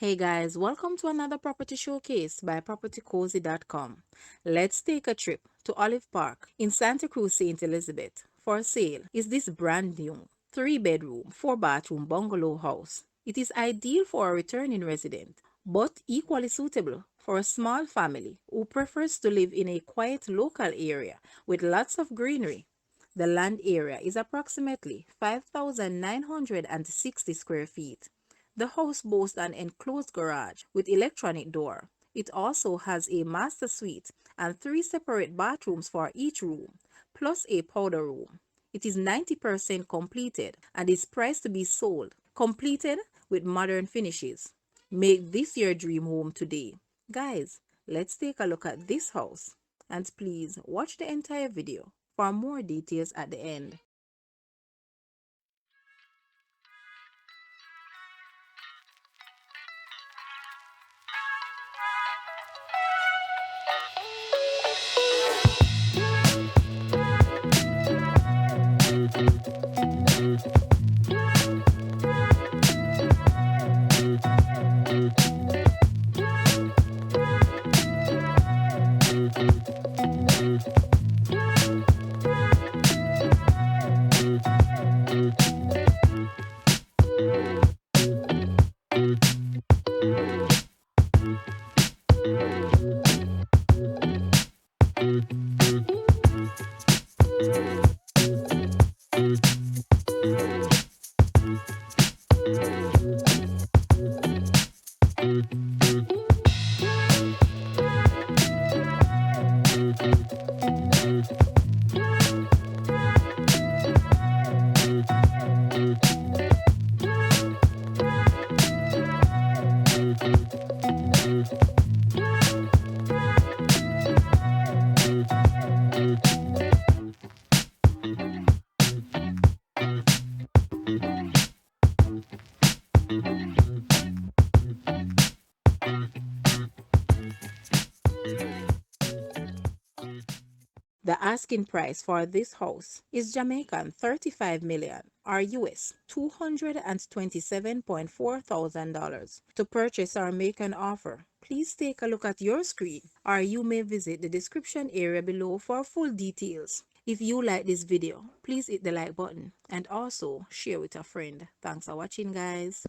Hey guys, welcome to another property showcase by propertycozy.com. Let's take a trip to Olive Park in Santa Cruz, St. Elizabeth. For sale is this brand new 3-bedroom, 4-bathroom bungalow house. It is ideal for a returning resident, but equally suitable for a small family who prefers to live in a quiet local area with lots of greenery. The land area is approximately 5,960 square feet. The house boasts an enclosed garage with electronic door. It also has a master suite and 3 separate bathrooms for each room, plus a powder room. It is 90% completed and is priced to be sold, completed with modern finishes. Make this your dream home today. Guys, let's take a look at this house. And please watch the entire video for more details at the end. The asking price for this house is Jamaican 35 million or US $227.4 thousand. To purchase or make an offer, please take a look at your screen or you may visit the description area below for full details. If you like this video, please hit the like button and also share with a friend. Thanks for watching, guys.